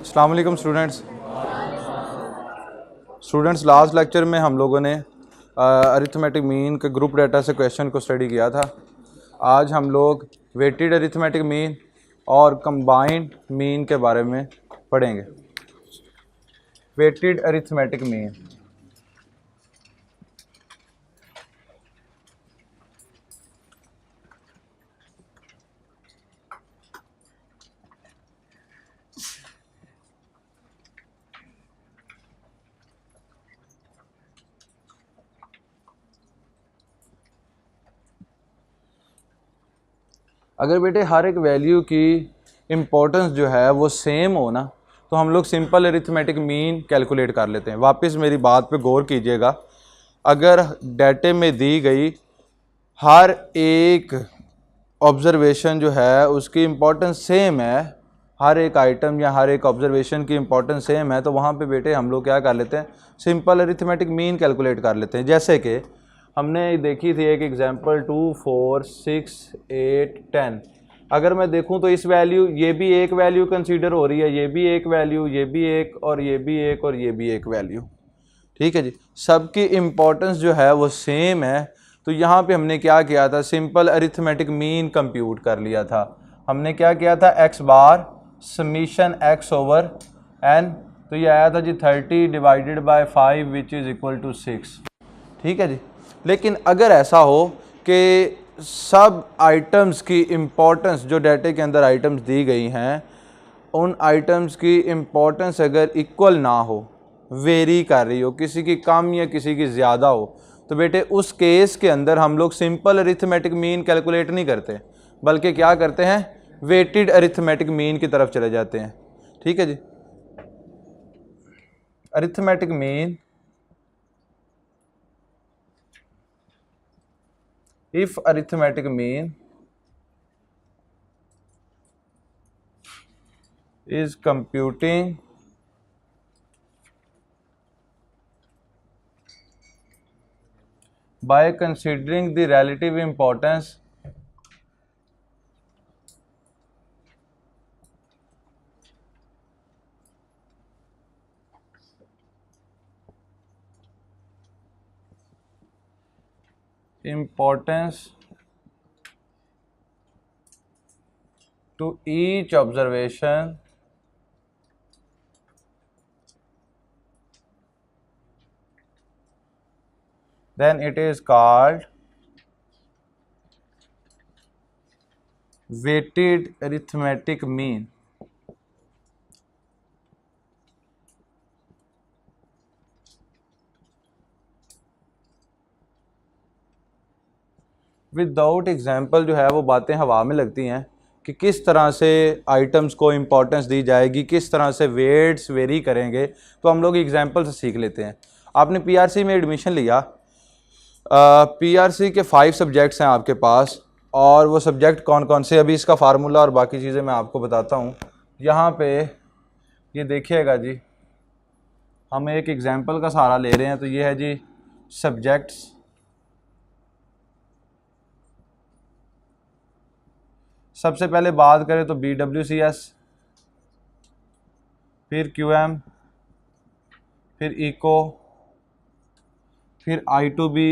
अस्सलाम वालेकुम students last lecture में हम लोगों ने अरिथमेटिक मीन के ग्रुप डाटा से क्वेश्चन को स्टडी किया था। आज हम लोग वेटेड अरिथमेटिक मीन और कंबाइंड मीन के बारे में पढ़ेंगे। वेटेड अरिथमेटिक मीन, अगर बेटे हर एक वैल्यू की इम्पोर्टेंस जो है वो सेम हो ना, तो हम लोग सिंपल अरिथमेटिक मीन कैलकुलेट कर लेते हैं। वापस मेरी बात पे गौर कीजिएगा, अगर डाटे में दी गई हर एक ऑब्जर्वेशन जो है उसकी इम्पोर्टेंस सेम है, हर एक आइटम या हर एक ऑब्जर्वेशन की इम्पोर्टेंस सेम है, तो वहाँ पे बेटे हम लोग क्या कर लेते हैं, सिंपल अरिथमेटिक मीन कैलकुलेट कर लेते हैं। जैसे कि हमने देखी थी एक एग्जांपल 2, 4, 6, 8, 10। अगर मैं देखूं तो इस वैल्यू, ये भी एक वैल्यू कंसीडर हो रही है, ये भी एक वैल्यू, ये भी एक, और ये भी एक, और ये भी एक वैल्यू। ठीक है जी, सबकी इम्पोर्टेंस जो है वो सेम है। तो यहाँ पे हमने क्या किया था, सिंपल अरिथमेटिक मीन कंप्यूट कर लिया था। हमने क्या किया था, x bar summation x over n, तो ये आया था जी 30 divided by 5 which is equal to 6। ठीक है जी। लेकिन अगर ऐसा हो कि सब आइटम्स की इम्पोर्टेंस, जो डाटे के अंदर आइटम्स दी गई हैं, उन आइटम्स की इम्पोर्टेंस अगर इक्वल ना हो, वेरी कर रही हो, किसी की कम या किसी की ज़्यादा हो, तो बेटे उस केस के अंदर हम लोग सिंपल अरिथमेटिक मीन कैलकुलेट नहीं करते, बल्कि क्या करते हैं, वेटेड अरिथमेटिक मीन की तरफ चले जाते हैं। ठीक है जी। Arithmetic mean, if arithmetic mean is computing by considering the relative importance to each observation then it is called weighted arithmetic mean। Without example जो है वो बातें हवा में लगती हैं कि किस तरह से आइटम्स को इम्पोर्टेंस दी जाएगी, किस तरह से वेट्स वेरी करेंगे, तो हम लोग एग्जाम्पल से सीख लेते हैं। आपने पीआरसी में एडमिशन लिया, पीआरसी के 5 सब्जेक्ट्स हैं आपके पास, और वो सब्जेक्ट कौन कौन से, अभी इसका फार्मूला और बाकी चीज़ें मैं आपको बताता हूँ। यहाँ पे ये देखिएगा जी, हम एक एग्जाम्पल का सहारा ले रहे हैं, तो ये है जी सब्जेक्ट्स। सबसे पहले बात करें तो BWCS, फिर QM, फिर इको, फिर I2B,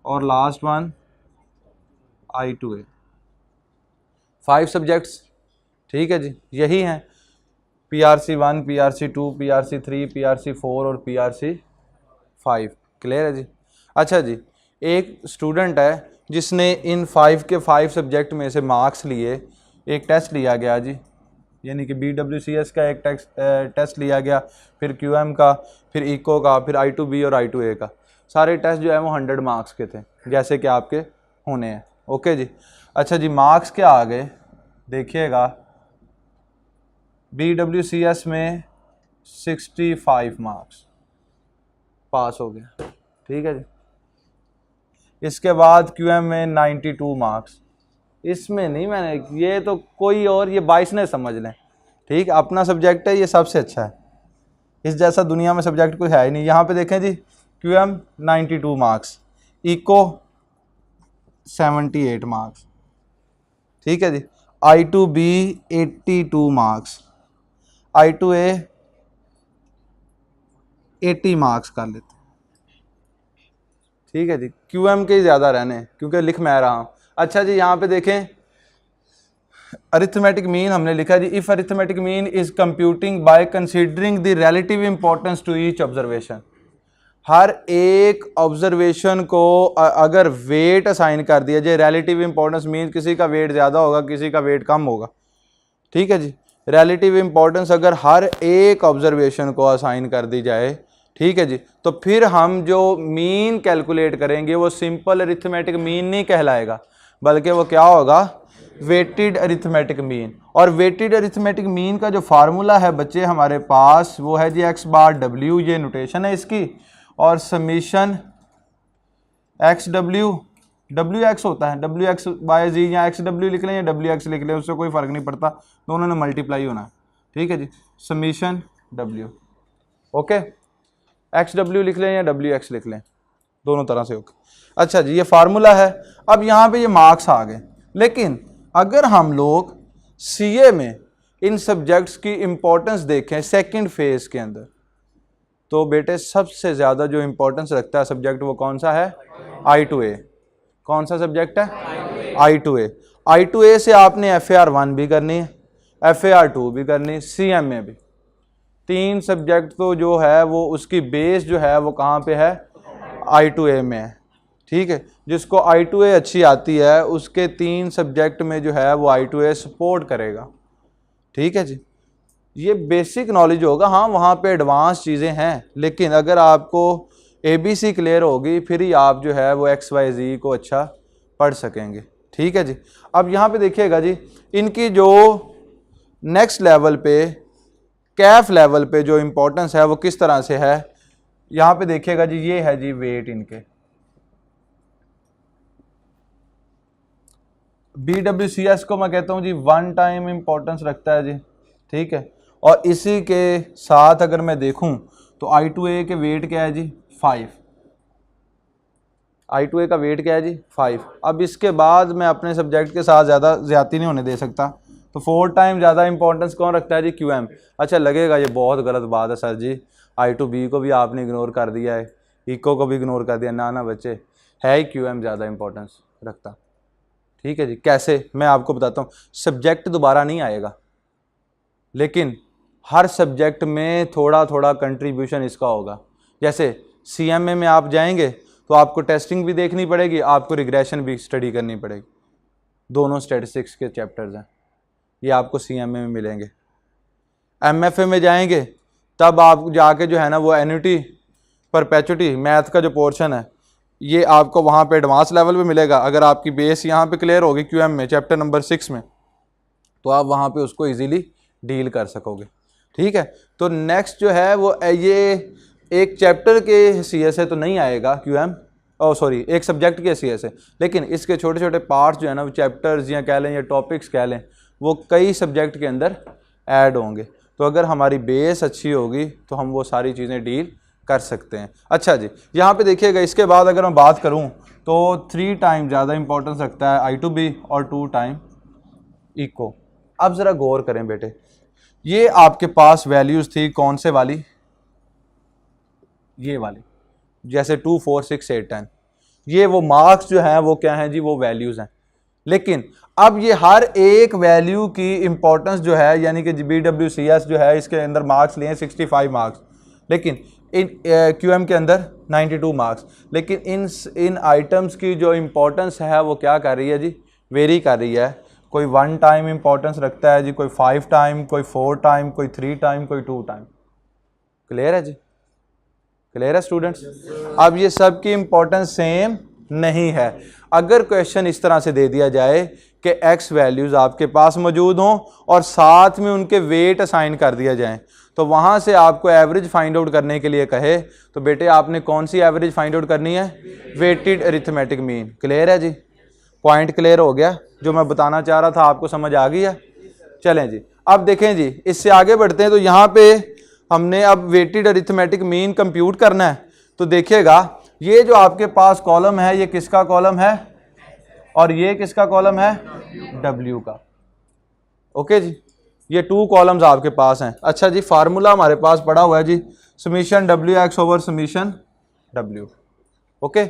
और लास्ट वन I2A। 5 सब्जेक्ट्स। ठीक है जी, यही हैं PRC 1, PRC 2, PRC 3, PRC 4 और PRC 5। क्लियर है जी। अच्छा जी, एक स्टूडेंट है जिसने इन 5 के 5 सब्जेक्ट में से मार्क्स लिए, एक टेस्ट लिया गया जी, यानी कि BWCS का एक टेस्ट लिया गया, फिर QM का, फिर इको का, फिर I2B और I2A का। सारे टेस्ट जो है वो 100 मार्क्स के थे, जैसे कि आपके होने हैं। ओके जी। अच्छा जी, मार्क्स क्या आ गए देखिएगा, BWCS में 65 मार्क्स, पास हो गया। ठीक है जी। इसके बाद QM में 92 मार्क्स, इसमें नहीं, मैंने ये तो कोई और, ये 22 ने समझ लें। ठीक, अपना सब्जेक्ट है, ये सबसे अच्छा है, इस जैसा दुनिया में सब्जेक्ट कोई है ही नहीं। यहाँ पे देखें जी, QM 92 मार्क्स, इको 78 मार्क्स। ठीक है जी। I2B 82 मार्क्स, I2A 80 मार्क्स कर लेते, ठीक है जी। QM के ज़्यादा रहने क्योंकि लिख मैं रहा हूँ। अच्छा जी, यहाँ पे देखें अरिथमेटिक मीन हमने लिखा जी, if arithmetic mean is computing by considering the relative importance to each observation. हर एक ऑब्जर्वेशन को अगर वेट असाइन कर दिया जाए, रिलेटिव इंपॉर्टेंस मीन किसी का वेट ज़्यादा होगा किसी का वेट कम होगा, ठीक है जी। रिलेटिव इंपॉर्टेंस अगर हर एक ऑब्जर्वेशन को असाइन कर दी जाए, ठीक है जी, तो फिर हम जो मीन कैलकुलेट करेंगे वो सिंपल अरिथमेटिक मीन नहीं कहलाएगा, बल्कि वो क्या होगा, वेटेड अरिथमेटिक मीन। और वेटेड अरिथमेटिक मीन का जो फार्मूला है बच्चे हमारे पास वो है जी x बार w, ये नोटेशन है इसकी, और summation x W, W x होता है, डब्ल्यू एक्स बाय जी, या एक्स डब्ल्यू लिख लें या डब्ल्यू एक्स लिख लें, उससे कोई फ़र्क नहीं पड़ता, दोनों ने मल्टीप्लाई होना है, ठीक है जी। Summation W, okay, X W लिख लें या डब्ल्यू एक्स लिख लें, दोनों तरह से ओके। अच्छा जी, ये फार्मूला है। अब यहाँ पे ये मार्क्स आ गए, लेकिन अगर हम लोग सीए में इन सब्जेक्ट्स की इम्पोर्टेंस देखें सेकंड फेज के अंदर, तो बेटे सबसे ज़्यादा जो इम्पोर्टेंस रखता है सब्जेक्ट वो कौन सा है, I2A। कौन सा सब्जेक्ट है, I2A। I2A से आपने FAR1 भी करनी है, FAR2 भी करनी है, CMA भी, तीन सब्जेक्ट तो जो है वो उसकी बेस जो है वो कहाँ पे है, I2A में है, ठीक है। जिसको I2A अच्छी आती है उसके तीन सब्जेक्ट में जो है वो I2A सपोर्ट करेगा, ठीक है जी। ये बेसिक नॉलेज होगा, हाँ वहाँ पे एडवांस चीज़ें हैं, लेकिन अगर आपको ABC क्लियर होगी फिर ही आप जो है वो XYZ को अच्छा पढ़ सकेंगे, ठीक है जी। अब यहाँ पे देखिएगा जी, इनकी जो नेक्स्ट लेवल पे कैफ लेवल पे जो इम्पोर्टेंस है वो किस तरह से है, यहाँ पे देखिएगा जी, ये है जी वेट इनके BWCS को मैं कहता हूँ जी वन टाइम इम्पोर्टेंस रखता है जी, ठीक है। और इसी के साथ अगर मैं देखूं तो I2A के वेट क्या है जी 5, I2A का वेट क्या है जी 5। अब इसके बाद मैं अपने सब्जेक्ट के साथ ज़्यादा ज़्यादती नहीं होने दे सकता, तो 4 टाइम ज़्यादा इंपॉर्टेंस कौन रखता है जी QM। अच्छा लगेगा ये बहुत गलत बात है सर जी, I2B को भी आपने इग्नोर कर दिया है, इको को भी इग्नोर कर दिया, ना ना बच्चे, है ही QM ज़्यादा इंपॉर्टेंस रखता, ठीक है जी। कैसे, मैं आपको बताता हूँ। सब्जेक्ट दोबारा नहीं आएगा, लेकिन हर सब्जेक्ट में थोड़ा थोड़ा कंट्रीब्यूशन इसका होगा। जैसे CMA में आप जाएंगे तो आपको टेस्टिंग भी देखनी पड़ेगी, आपको रिग्रेशन भी स्टडी करनी पड़ेगी, दोनों स्टैटिस्टिक्स के चैप्टर्स हैं, ये आपको CMA में मिलेंगे। MFA में जाएंगे तब आप जाके जो है ना वो एन्युटी परपेचुटी मैथ का जो पोर्शन है ये आपको वहाँ पे एडवांस लेवल पे मिलेगा। अगर आपकी बेस यहाँ पे क्लियर होगी QM में चैप्टर नंबर 6 में, तो आप वहाँ पे उसको इजीली डील कर सकोगे, ठीक है। तो नेक्स्ट जो है वो ये एक चैप्टर के हैसियत से तो नहीं आएगा QM, सॉरी एक सब्जेक्ट की हैसियत से, लेकिन इसके छोटे छोटे पार्ट्स जो है ना वो चैप्टर्स या कह लें या टॉपिक्स कह लें वो कई सब्जेक्ट के अंदर ऐड होंगे। तो अगर हमारी बेस अच्छी होगी तो हम वो सारी चीज़ें डील कर सकते हैं। अच्छा जी, यहाँ पे देखिएगा, इसके बाद अगर मैं बात करूँ तो 3 टाइम ज़्यादा इंपॉर्टेंस रखता है I2B और 2 टाइम इको। अब ज़रा गौर करें बेटे, ये आपके पास वैल्यूज़ थी कौन से वाली, ये वाली, जैसे 2, 4, 6, 8, 10, ये वो मार्क्स जो हैं वो क्या हैं जी, वो वैल्यूज़ हैं। लेकिन अब ये हर एक वैल्यू की इंपॉर्टेंस जो है, यानी कि BWCS जो है इसके अंदर मार्क्स लिए 65 मार्क्स, लेकिन इन QM के अंदर 92 मार्क्स, लेकिन इन आइटम्स की जो इम्पोर्टेंस है वो क्या कर रही है जी, वेरी कर रही है। कोई 1 टाइम इम्पोर्टेंस रखता है जी, कोई 5 टाइम, कोई 4 टाइम, कोई 3 टाइम, कोई 2 टाइम। क्लियर है जी, क्लियर है स्टूडेंट्स। अब ये सब की इम्पोर्टेंस सेम नहीं है। अगर क्वेश्चन इस तरह से दे दिया जाए कि X वैल्यूज़ आपके पास मौजूद हों और साथ में उनके वेट असाइन कर दिया जाए, तो वहाँ से आपको एवरेज फाइंड आउट करने के लिए कहे तो बेटे आपने कौन सी एवरेज फाइंड आउट करनी है, वेटेड अरिथमेटिक मीन। क्लियर है जी, पॉइंट क्लियर हो गया, जो मैं बताना चाह रहा था आपको समझ आ गई है। चलें जी, अब देखें जी, इससे आगे बढ़ते हैं। तो यहाँ पे हमने अब वेटेड अरिथमेटिक मीन कंप्यूट करना है। तो देखिएगा, ये जो आपके पास कॉलम है ये किसका कॉलम है और ये किसका कॉलम है, W का। ओके जी, ये 2 कॉलम्स आपके पास हैं। अच्छा जी, फार्मूला हमारे पास पड़ा हुआ है जी, summation WX over summation W। Okay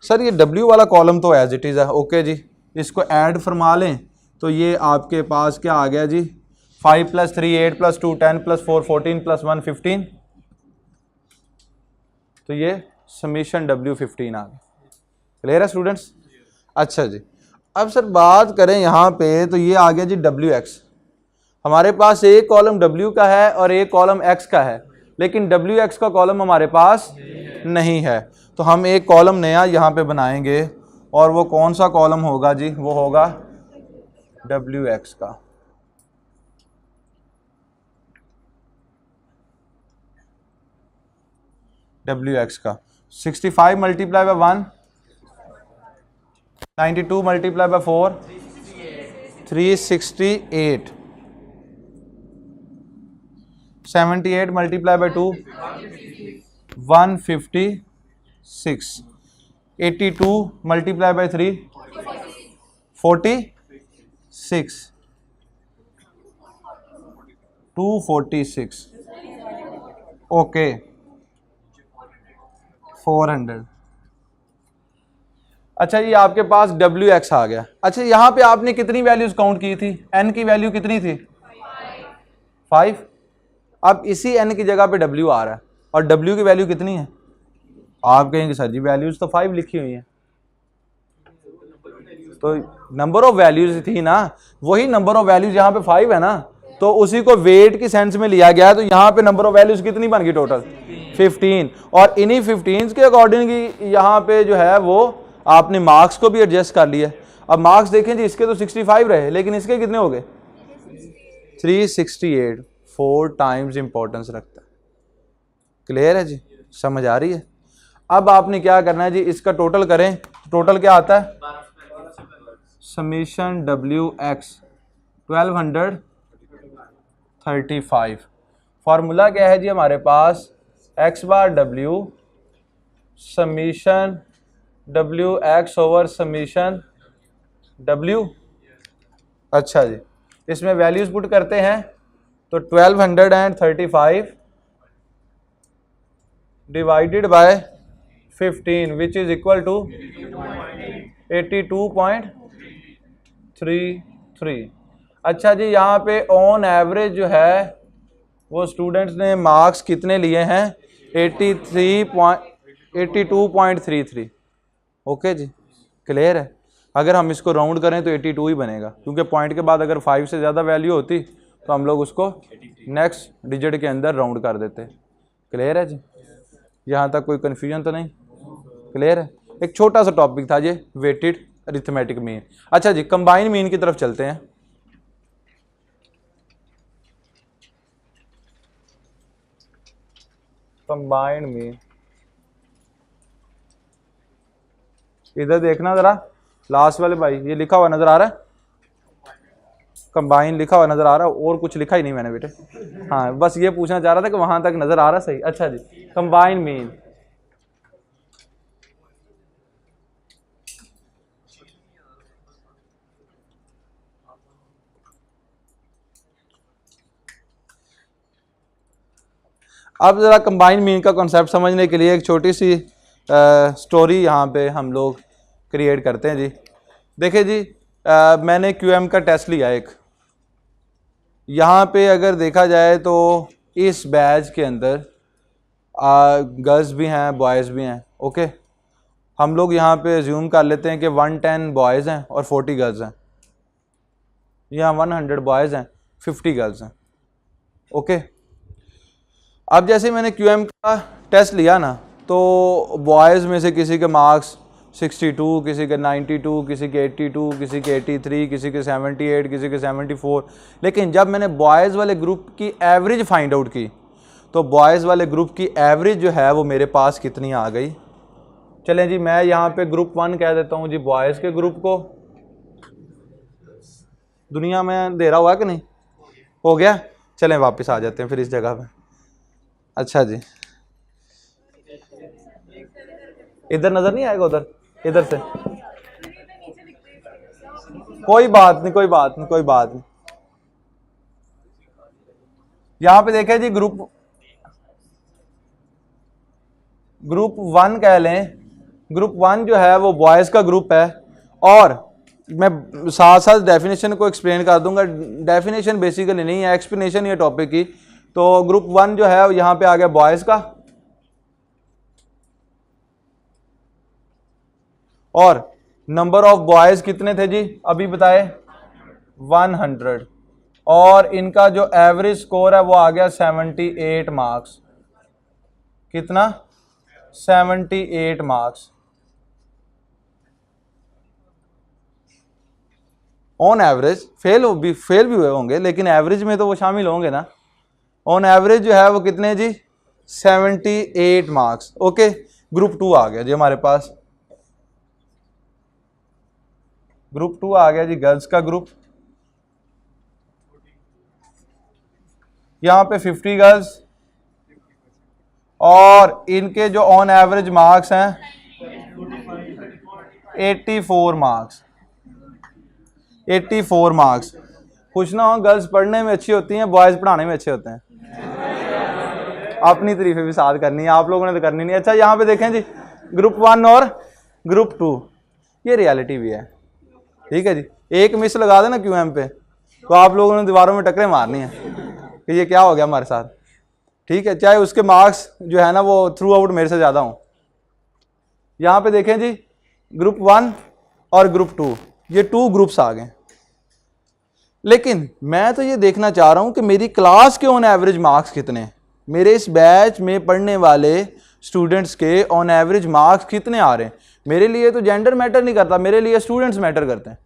sir, ये W वाला कॉलम तो एज इट इज़ है। ओके जी, इसको ऐड फरमा लें तो ये आपके पास क्या आ गया जी, 5 + 3 8 + 2 10 + 4 14 + 1 15, तो ये समीशन W 15 आ गया। क्लियर है स्टूडेंट्स? अच्छा जी, अब सर बात करें यहाँ पे, तो ये आ गया जी WX। हमारे पास एक कॉलम W का है और एक कॉलम X का है, लेकिन WX का कॉलम हमारे पास नहीं है। तो हम एक कॉलम नया यहाँ पे बनाएंगे, और वो कौन सा कॉलम होगा जी, वो होगा WX का। WX का 65 × 1, 92 × 4, 368, 78 × 2, 156, 82 × 3, 46, 246, ओके 400। अच्छा, ये आपके पास WX आ गया। अच्छा, यहाँ पे आपने कितनी वैल्यूज काउंट की थी? N की वैल्यू कितनी थी? 5। अब इसी N की जगह पे W आ रहा है, और W की वैल्यू कितनी है? आप कहेंगे सर जी वैल्यूज तो 5 लिखी हुई हैं, तो नंबर ऑफ वैल्यूज थी ना, वही नंबर ऑफ वैल्यूज यहाँ पे 5 है ना, तो उसी को वेट की सेंस में लिया गया। तो यहाँ पे नंबर ऑफ वैल्यूज कितनी बन गई टोटल? 15। और इन्हीं 15 के अकॉर्डिंग यहाँ पे जो है वो आपने मार्क्स को भी एडजस्ट कर लिया। अब मार्क्स देखें जी, इसके तो 65 रहे, लेकिन इसके कितने हो गए? 368। 4 टाइम्स इंपॉर्टेंस रखता है। क्लियर है जी? समझ आ रही है? अब आपने क्या करना है जी, इसका टोटल करें, टोटल क्या आता है? Summation WX 1235। फॉर्मूला क्या है जी हमारे पास? X बार W summation WX over summation W। अच्छा जी, इसमें वैल्यूज पुट करते हैं, तो 1235 divided by 15 which is equal to 82.33। अच्छा जी, यहाँ पे ऑन एवरेज जो है वो स्टूडेंट्स ने मार्क्स कितने लिए हैं? 82.33। ओके जी, क्लियर है? अगर हम इसको राउंड करें तो 82 ही बनेगा, क्योंकि पॉइंट के बाद अगर 5 से ज़्यादा वैल्यू होती तो हम लोग उसको नेक्स्ट डिजिट के अंदर राउंड कर देते। क्लियर है जी? यहाँ तक कोई कन्फ्यूजन तो नहीं? क्लियर है? एक छोटा सा टॉपिक था ये, वेटेड अरिथमेटिक मीन। अच्छा जी, कंबाइन मीन की तरफ चलते हैं। कंबाइंड मीन, इधर देखना जरा, लास्ट वाले भाई, ये लिखा हुआ नजर आ रहा है? कंबाइन लिखा हुआ नजर आ रहा है, और कुछ लिखा ही नहीं मैंने बेटे। हाँ, बस ये पूछना चाह रहा था कि वहां तक नजर आ रहा सही? अच्छा जी, कंबाइन मीन। अब ज़रा कंबाइन मीन का कॉन्सेप्ट समझने के लिए एक छोटी सी स्टोरी यहाँ पे हम लोग क्रिएट करते हैं जी। देखिए जी, मैंने QM का टेस्ट लिया एक। यहाँ पे अगर देखा जाए तो इस बैच के अंदर गर्ल्स भी हैं, बॉयज़ भी हैं। ओके, हम लोग यहाँ पे अज्यूम कर लेते हैं कि 110 बॉयज़ हैं और 40 गर्ल्स हैं। यहाँ 100 बॉयज़ हैं, 50 गर्ल्स हैं। ओके, अब जैसे मैंने QM का टेस्ट लिया ना, तो बॉयज़ में से किसी के मार्क्स 62, किसी के 92, किसी के 82, किसी के 83, किसी के 78, किसी के 74। लेकिन जब मैंने बॉयज़ वाले ग्रुप की एवरेज फाइंड आउट की, तो बॉयज़ वाले ग्रुप की एवरेज जो है वो मेरे पास कितनी आ गई? चलें जी, मैं यहाँ पे ग्रुप 1 कह देता हूँ जी, बॉयज़ के ग्रुप को। दुनिया में दे रहा हुआ कि नहीं? हो गया? चलें वापस आ जाते हैं फिर इस जगह पे। अच्छा जी, इधर नजर नहीं आएगा? उधर, इधर से कोई बात नहीं, कोई बात नहीं, कोई बात नहीं। यहां पे देखें जी, ग्रुप 1 कह लें। ग्रुप 1 जो है वो बॉयज़ का ग्रुप है, और मैं साथ साथ डेफिनेशन को एक्सप्लेन कर दूंगा। डेफिनेशन बेसिकली नहीं है, एक्सप्लेनेशन ये टॉपिक की। तो ग्रुप 1 जो है यहां पे आ गया बॉयज़ का, और नंबर ऑफ बॉयज़ कितने थे जी अभी बताए, 100, और इनका जो एवरेज स्कोर है वो आ गया 78 मार्क्स। कितना, 78 मार्क्स ऑन एवरेज। फेल भी हुए होंगे, लेकिन एवरेज में तो वो शामिल होंगे ना। ऑन एवरेज जो है वो कितने जी, 78 मार्क्स। ओके, ग्रुप 2 आ गया जी हमारे पास। ग्रुप 2 आ गया जी, गर्ल्स का ग्रुप। यहां पे 50 गर्ल्स, और इनके जो ऑन एवरेज मार्क्स हैं 84 मार्क्स। 84 मार्क्स। कुछ ना हो, गर्ल्स पढ़ने में अच्छी होती हैं, बॉयज पढ़ाने में अच्छे होते हैं। अपनी तारीफें भी साथ करनी है, आप लोगों ने तो करनी नहीं। अच्छा, यहाँ पे देखें जी, ग्रुप 1 और ग्रुप 2, ये रियलिटी भी है। ठीक है जी, एक मिस लगा देना QM पे तो आप लोगों ने दीवारों में टकरे मारनी है कि ये क्या हो गया हमारे साथ। ठीक है, चाहे उसके मार्क्स जो है ना वो थ्रू आउट मेरे से ज़्यादा हों। यहाँ पे देखें जी, ग्रुप 1 और ग्रुप 2, ये 2 ग्रुप्स आ गए। लेकिन मैं तो ये देखना चाह रहा हूं कि मेरी क्लास के ऑन एवरेज मार्क्स कितने हैं, मेरे इस बैच में पढ़ने वाले स्टूडेंट्स के ऑन एवरेज मार्क्स कितने आ रहे हैं। मेरे लिए तो जेंडर मैटर नहीं करता, मेरे लिए स्टूडेंट्स मैटर करते हैं।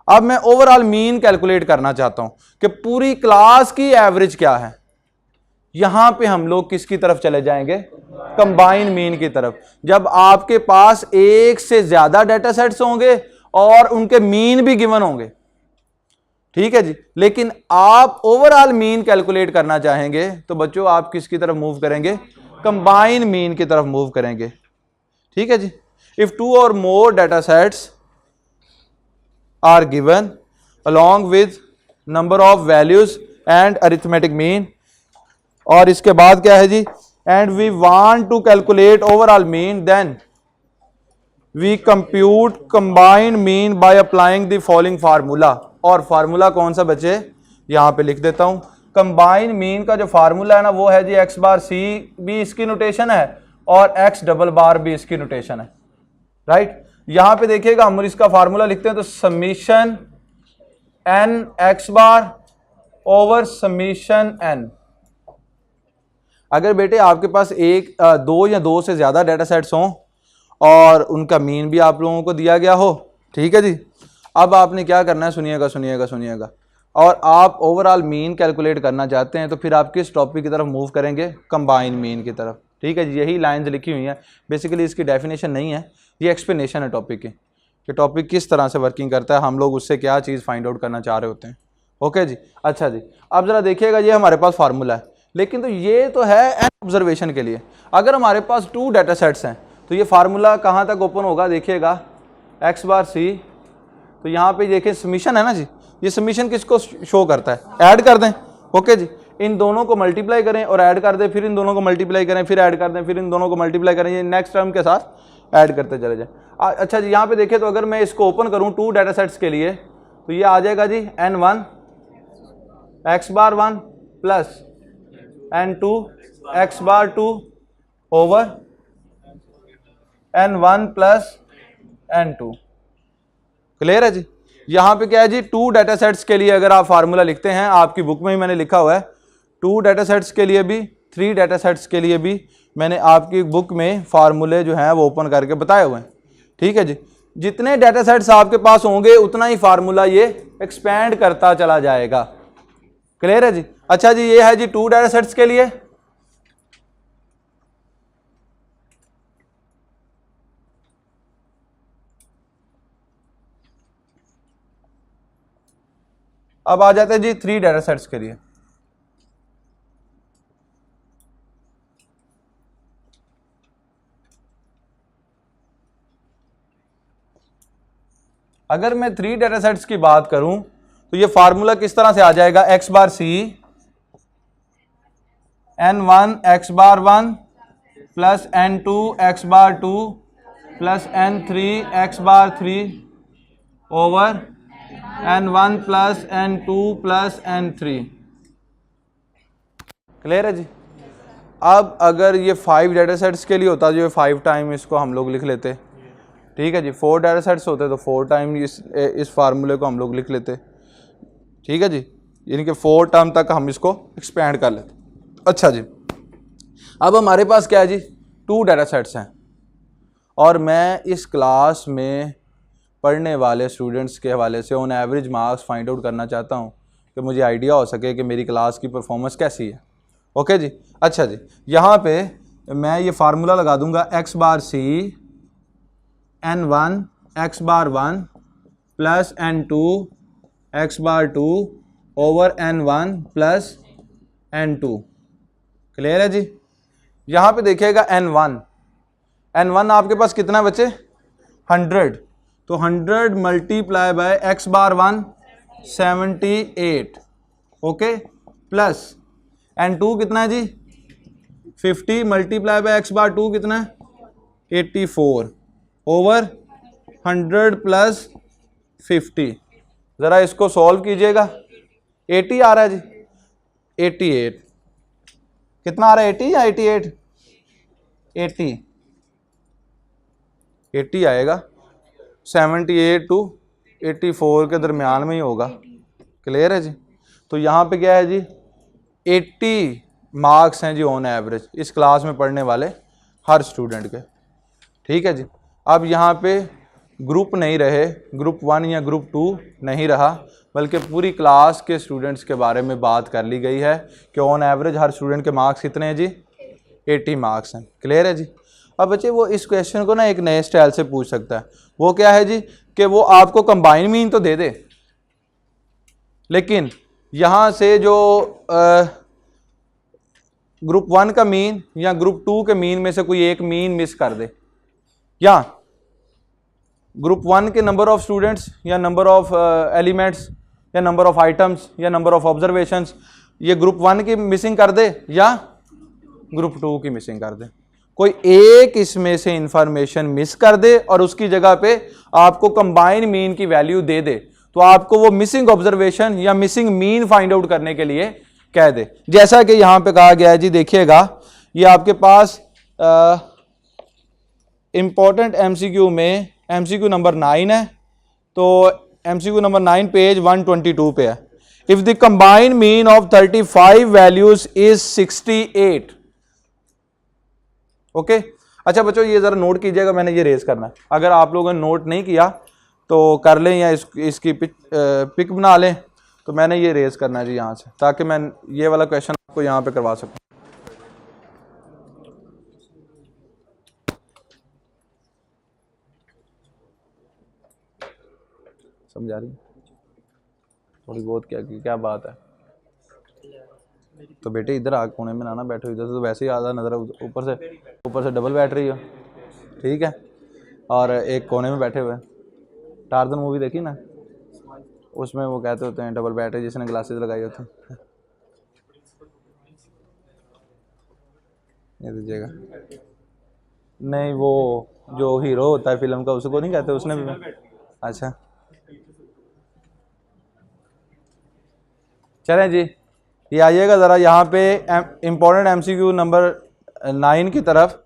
अब मैं ओवरऑल मीन कैलकुलेट करना चाहता हूं कि पूरी क्लास की एवरेज क्या है। यहां पे हम लोग किसकी तरफ चले जाएंगे, कंबाइन मीन की तरफ। जब आपके पास एक से ज्यादा डेटा सेट्स होंगे और उनके मीन भी गिवन होंगे। ठीक है जी, लेकिन आप ओवरऑल मीन कैलकुलेट करना चाहेंगे तो बच्चों आप किसकी तरफ मूव करेंगे, कंबाइन मीन की तरफ मूव करेंगे। ठीक है जी, if 2 or more data sets are given along with number of values and arithmetic mean, और इसके बाद क्या है जी, and we want to calculate overall mean, then we compute combined mean by applying the following formula। और formula कौन सा बचे, यहां पे लिख देता हूं। कंबाइन मीन का जो फार्मूला है ना वो है जी x बार c भी इसकी नोटेशन है और x डबल बार भी इसकी नोटेशन है। राइट, यहां पे देखिएगा हम इसका फार्मूला लिखते हैं तो समीशन n x बार ओवर समीशन n। अगर बेटे आपके पास एक दो या दो से ज्यादा डेटा सेट्स हों और उनका मीन भी आप लोगों को दिया गया हो, ठीक है जी, अब आपने क्या करना है, सुनिएगा, और आप ओवरऑल मीन कैलकुलेट करना चाहते हैं तो फिर आप किस टॉपिक की तरफ मूव करेंगे, कंबाइन मीन की तरफ। ठीक है जी, यही लाइंस लिखी हुई हैं। बेसिकली इसकी डेफिनेशन नहीं है, ये एक्सप्लेनेशन है टॉपिक की, कि टॉपिक किस तरह से वर्किंग करता है, हम लोग उससे क्या चीज़ फाइंड आउट करना चाह रहे होते हैं। ओके जी, अच्छा जी, अब ज़रा देखिएगा, ये हमारे पास फार्मूला है, लेकिन तो ये तो है एन ऑब्जर्वेशन के लिए। अगर हमारे पास 2 डेटा सेट्स हैं तो ये फार्मूला कहाँ तक ओपन होगा, देखिएगा x बार c, तो यहाँ पे देखिए समीशन है ना जी, ये समीशन किसको शो करता है, ऐड कर दें। ओके जी, इन दोनों को मल्टीप्लाई करें और ऐड कर दें, फिर इन दोनों को मल्टीप्लाई करें, फिर ऐड कर दें, फिर इन दोनों को मल्टीप्लाई करें, ये नेक्स्ट टर्म के साथ ऐड करते चले जाए। अच्छा जी, यहाँ पे देखें तो अगर मैं इसको ओपन करूँ 2 डेटा सेट्स के लिए तो ये आ जाएगा जी n1 x bar 1 plus n2 x bar 2 over n1 plus n2। Clear है जी, यहां पे क्या है जी, 2 डेटा सेट्स के लिए अगर आप फार्मूला लिखते हैं, आपकी बुक में ही मैंने लिखा हुआ है, 2 डेटा सेट्स के लिए भी 3 डेटा सेट्स के लिए भी मैंने आपकी बुक में फार्मूले जो हैं वो ओपन करके बताए हुए हैं। ठीक है जी, जितने डेटा सेट्स आपके पास होंगे उतना ही फार्मूला ये एक्सपैंड करता चला जाएगा। क्लियर है जी, अच्छा जी, ये है जी 2 डेटा सेट्स के लिए। अब आ जाते हैं जी 3 डेटा सेट्स के लिए। अगर मैं 3 डेटा सेट्स की बात करूं तो ये फार्मूला किस तरह से आ जाएगा, x bar c n1 x bar 1 plus n2 x bar 2 plus n3 x बार 3 over n1 plus n2 plus n3। Clear है जी। अब अगर ये 5 डाटा सेट्स के लिए होता जो 5 टाइम इसको हम लोग लिख लेते, ठीक है जी। 4 डाटा सेट्स होते तो 4 टाइम इस फार्मूले को हम लोग लिख लेते, ठीक है जी। यानी कि 4 टर्म तक हम इसको एक्सपेंड कर लेते। अच्छा जी, अब हमारे पास क्या है जी, 2 डाटा सेट्स हैं और मैं इस क्लास में पढ़ने वाले स्टूडेंट्स के हवाले से on average marks find out करना चाहता हूँ कि मुझे आइडिया हो सके कि मेरी क्लास की परफॉर्मेंस कैसी है। ओके जी। अच्छा जी, यहाँ पे मैं ये फार्मूला लगा दूंगा x bar c n1 x bar 1 plus n2 x bar 2 over n1 plus n2। Clear है जी। यहाँ पे देखिएगा n1 आपके पास कितना बचे 100, तो 100 multiply by x bar 1 78, okay, plus n2 कितना है जी 50 मल्टीप्लाई बाय x बार 2 कितना है 84 ओवर 100 प्लस 50। ज़रा इसको सॉल्व कीजिएगा। 80 आ रहा है जी, 88 कितना आ रहा है 80 या 88? 80 आएगा। 78 टू 84 के दरमियान में ही होगा। क्लियर है जी। तो यहाँ पे क्या है जी 80 मार्क्स हैं जी ऑन एवरेज इस क्लास में पढ़ने वाले हर स्टूडेंट के, ठीक है जी। अब यहाँ पे ग्रुप नहीं रहे, ग्रुप 1 या ग्रुप 2 नहीं रहा, बल्कि पूरी क्लास के स्टूडेंट्स के बारे में बात कर ली गई है कि ऑन एवरेज हर स्टूडेंट के मार्क्स कितने हैं जी 80 मार्क्स हैं। क्लियर है जी। अब बच्चे वो इस क्वेश्चन को ना एक नए स्टाइल से पूछ सकता है। वो क्या है जी कि वो आपको कंबाइन मीन तो दे दे, लेकिन यहाँ से जो ग्रुप 1 का मीन या ग्रुप 2 के मीन में से कोई एक मीन मिस कर दे, या ग्रुप 1 के नंबर ऑफ स्टूडेंट्स या नंबर ऑफ एलिमेंट्स या नंबर ऑफ आइटम्स या नंबर ऑफ ऑब्जर्वेशंस ये ग्रुप 1 की मिसिंग कर दे या ग्रुप 2 की मिसिंग कर दे। कोई एक इसमें से इंफॉर्मेशन मिस कर दे और उसकी जगह पे आपको कंबाइन मीन की वैल्यू दे दे, तो आपको वो मिसिंग ऑब्जर्वेशन या मिसिंग मीन फाइंड आउट करने के लिए कह दे। जैसा कि यहां पे कहा गया है जी, देखिएगा ये आपके पास इंपॉर्टेंट एमसीक्यू में एमसीक्यू नंबर 9 है, तो एमसीक्यू नंबर 9 पेज 122 पे है। If the combined mean of 35 values is 68। Okay. अच्छा बच्चों ये जरा नोट कीजिएगा, मैंने ये रेज करना है। अगर आप लोगों ने नोट नहीं किया तो कर लें या इसकी पिक बना लें, तो मैंने ये रेज करना है जी यहाँ से, ताकि मैं ये वाला क्वेश्चन आपको यहाँ पे करवा सकूँ। समझा रही थोड़ी बहुत क्या बात है? तो बेटे इधर आग कोने में ना बैठो, इधर से तो वैसे ही आधा नजर ऊपर से डबल बैठ रही हो, ठीक है, और एक कोने में बैठे हुए। टार्जन मूवी देखी ना, उसमें वो कहते होते हैं डबल बैटरी जिसने ग्लासेस लगाई होती हैं। ये दीजिएगा। नहीं, वो जो हीरो होता है फिल्म का उसको नहीं कहते, उसने भी। अच्छा चलें जी, ये आइएगा ज़रा यहाँ पे इम्पोर्टेंट एमसीक्यू नंबर 9 की तरफ।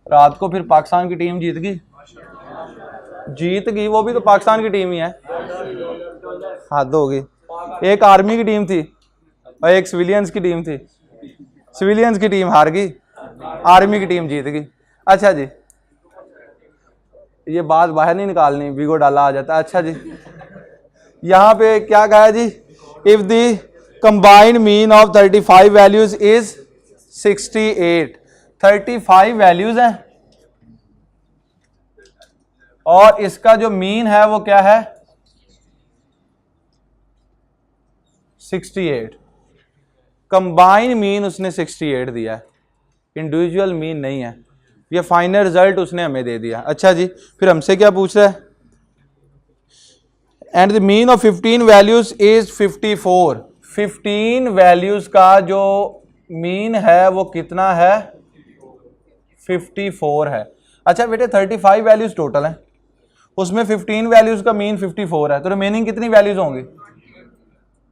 रात को फिर पाकिस्तान की टीम जीत गई, वो भी तो पाकिस्तान की टीम ही है। हद हो गई। एक आर्मी की टीम थी और एक सिविलियंस की टीम थी। सिविलियंस की टीम हार गई, आर्मी की टीम जीत गई। अच्छा जी, ये बात बाहर नहीं निकालनी, वीगो डाला आ जाता है। अच्छा जी, यहाँ पे क्या कहा है जी, if the combined mean of 35 values is 68। 35 values हैं और इसका जो मीन है वो क्या है 68। कंबाइन मीन उसने 68 दिया है। इंडिविजुअल मीन नहीं है, ये फाइनल रिजल्ट उसने हमें दे दिया। अच्छा जी, फिर हमसे क्या पूछ रहा है? And the mean of 15 values is 54। 15 values का जो मीन है वो कितना है? 54 है। अच्छा बेटे 35 वैल्यूज टोटल हैं, उसमें 15 वैल्यूज का मीन 54 है, तो रिमेनिंग कितनी वैल्यूज होंगी?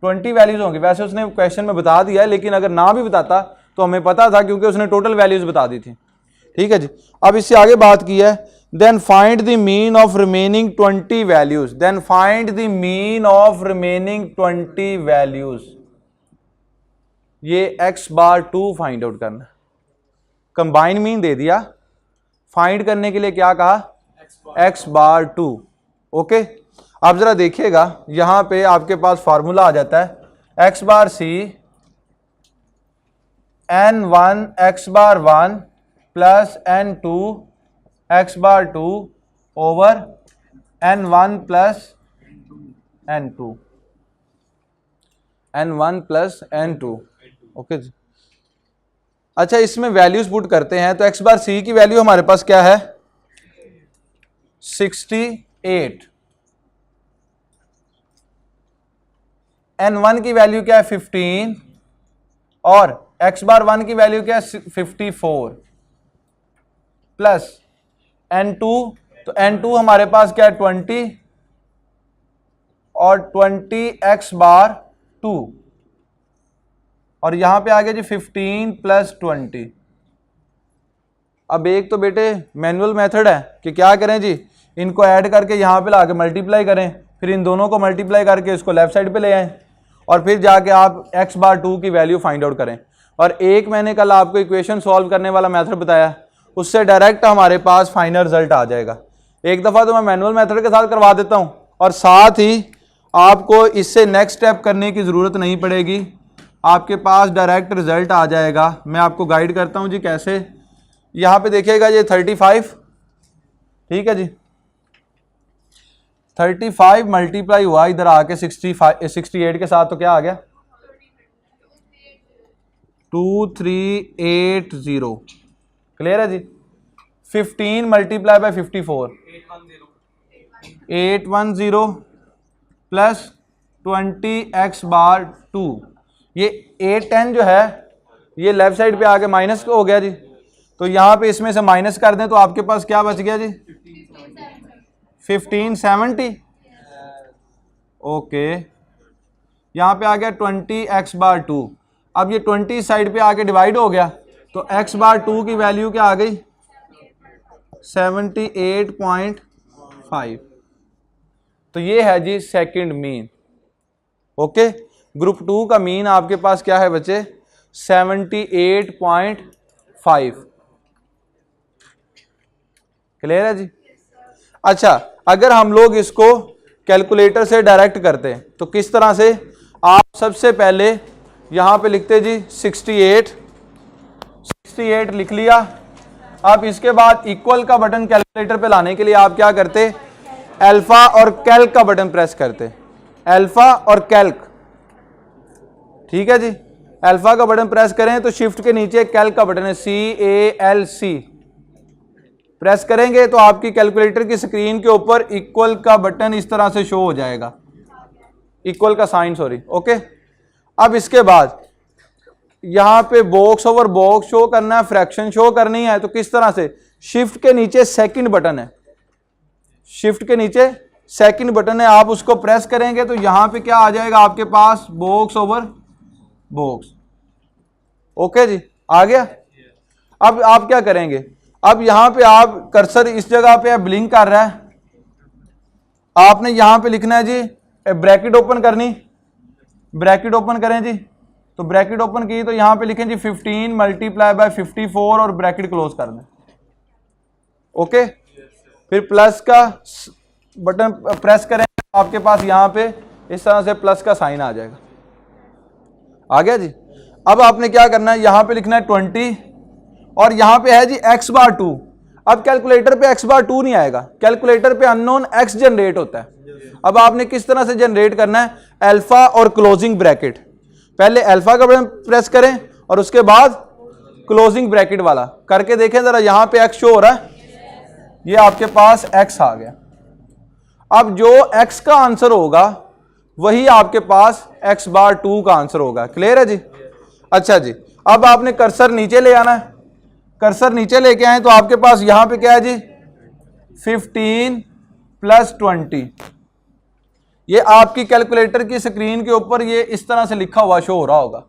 20 वैल्यूज होंगी। वैसे उसने क्वेश्चन में बता दिया है, लेकिन अगर ना भी बताता तो हमें पता था, क्योंकि उसने टोटल वैल्यूज बता दी थी। ठीक है जी, अब इससे आगे बात की है, then find the mean of remaining 20 values. Then find the mean of remaining 20 values. ये x बार 2 फाइंड आउट करना। कंबाइन मीन दे दिया, फाइंड करने के लिए क्या कहा? x bar 2। ओके, आप जरा देखिएगा, यहां पे आपके पास फॉर्मूला आ जाता है x bar c n1 x bar 1 plus n2 x bar 2 over n1 plus n2, n1 plus n2। Okay जी, अच्छा इसमें वैल्यूज पुट करते हैं, तो x बार c की वैल्यू हमारे पास क्या है? 68। n1 की वैल्यू क्या है? 15, और x बार 1 की वैल्यू क्या है? 54 प्लस n2, तो n2 हमारे पास क्या है? 20, और 20 x बार 2, और यहां पे आ गया जी 15 प्लस 20। अब एक तो बेटे मैनुअल मेथड है कि क्या करें जी, इनको ऐड करके यहां पे लाके मल्टीप्लाई करें, फिर इन दोनों को मल्टीप्लाई करके इसको लेफ्ट साइड पे ले आएं, और फिर जाके आप x बार 2 की वैल्यू फाइंड आउट करें। और एक मैंने कल आपको इक्वेशन सॉल्व करने वाला मेथड बताया, उससे डायरेक्ट हमारे पास फाइनल रिजल्ट आ जाएगा। एक दफ़ा तो मैं मैनुअल मेथड के साथ करवा देता हूँ, और साथ ही आपको इससे नेक्स्ट स्टेप करने की ज़रूरत नहीं पड़ेगी, आपके पास डायरेक्ट रिजल्ट आ जाएगा। मैं आपको गाइड करता हूँ जी कैसे। यहाँ पे देखिएगा ये 35, ठीक है जी, 35 मल्टीप्लाई हुआ इधर आके 68 के साथ, तो क्या आ गया? 2380। क्लियर है जी? 15 मल्टीप्लाई बाय 54, 810 प्लस 20x बार 2। ये 810 जो है ये लेफ्ट साइड पे आके माइनस हो गया जी, तो यहाँ पे इसमें से माइनस कर दें तो आपके पास क्या बच गया जी? 1570। ओके, यहाँ पे आ गया 20x बार 2। अब ये 20 साइड पे आके डिवाइड हो गया, तो x बार 2 की वैल्यू क्या आ गई? 78.5। तो ये है जी सेकंड मीन। ओके, ग्रुप 2 का मीन आपके पास क्या है बच्चे? 78.5। क्लियर है जी? अच्छा, अगर हम लोग इसको कैलकुलेटर से डायरेक्ट करते हैं तो किस तरह से? आप सबसे पहले यहां पे लिखते जी 68 लिख लिया। अब इसके बाद इक्वल का बटन कैलकुलेटर पे लाने के लिए आप क्या करते? अल्फा और कैल्क का बटन प्रेस करते, अल्फा और कैल्क। ठीक है जी, अल्फा का बटन प्रेस करें तो शिफ्ट के नीचे कैल्क का बटन है CALC, प्रेस करेंगे तो आपकी कैलकुलेटर की स्क्रीन के ऊपर इक्वल का बटन इस तरह से शो हो जाएगा, इक्वल का साइन, सॉरी। ओके, अब इसके बाद यहां पे बॉक्स ओवर बॉक्स शो करना है, फ्रैक्शन शो करनी है, तो किस तरह से? शिफ्ट के नीचे सेकंड बटन है, शिफ्ट के नीचे सेकंड बटन है, आप उसको प्रेस करेंगे तो यहां पे क्या आ जाएगा आपके पास? Box over box. ओके जी, आ गया। अब आप क्या करेंगे? अब यहां पे आप कर्सर इस जगह पे ब्लिंक कर रहा है, आपने यहां पे लिखना है जी, ब्रैकेट ओपन करनी, ब्रैकेट ओपन करें जी, तो ब्रैकेट ओपन की तो यहां पे लिखें जी 15 मल्टीप्लाई बाय 54 और ब्रैकेट क्लोज कर दें। ओके, फिर प्लस का बटन प्रेस करें, आपके पास यहां पे इस तरह से प्लस का साइन आ जाएगा। आ गया जी। अब आपने क्या करना है? यहां पे लिखना है 20, और यहां पे है जी x बार 2। अब कैलकुलेटर पे x बार 2 नहीं आएगा, कैलकुलेटर पे अननोन x जनरेट होता है। अब आपने किस तरह से जनरेट करना है? अल्फा और क्लोजिंग ब्रैकेट, पहले अल्फा का बटन प्रेस करें और उसके बाद क्लोजिंग ब्रैकेट वाला करके देखें जरा, यहां पे x शो हो रहा है, ये आपके पास x आ गया। अब जो x का आंसर होगा वही आपके पास x बार 2 का आंसर होगा। क्लियर है जी? अच्छा जी, अब आपने कर्सर नीचे ले आना है। कर्सर नीचे लेके आए तो आपके पास यहां पे क्या है जी, 15 + 20। ये आपकी कैलकुलेटर की स्क्रीन के ऊपर ये इस तरह से लिखा हुआ शो हो रहा होगा।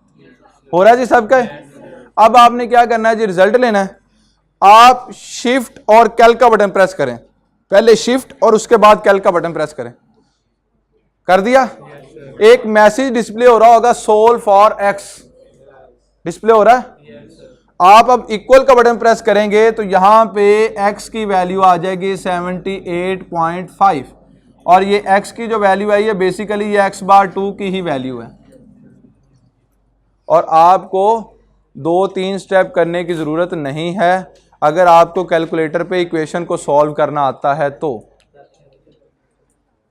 हो रहा है जी सबका? अब आपने क्या करना है जी, रिजल्ट लेना है। आप शिफ्ट और कैल का बटन प्रेस करें, पहले शिफ्ट और उसके बाद कैल का बटन प्रेस करें। कर दिया? एक मैसेज डिस्प्ले हो रहा होगा, सोल्व फॉर x डिस्प्ले हो रहा है। आप अब इक्वल का बटन प्रेस करेंगे तो यहां पे x की वैल्यू आ जाएगी 78.5 और ये x की जो वैल्यू है ये बेसिकली ये x बार 2 की ही वैल्यू है। और आपको 2-3 स्टेप करने की जरूरत नहीं है अगर आपको कैलकुलेटर पे इक्वेशन को सॉल्व करना आता है तो।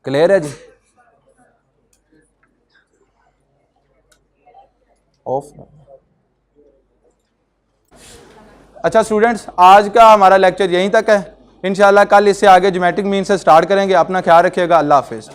क्लियर है जी? ऑफ। अच्छा स्टूडेंट्स, आज का हमारा लेक्चर यहीं तक है। इंशाल्लाह कल इससे आगे ज्योमेट्रिक मीन से स्टार्ट करेंगे। अपना ख्याल रखिएगा। अल्लाह हाफिज़।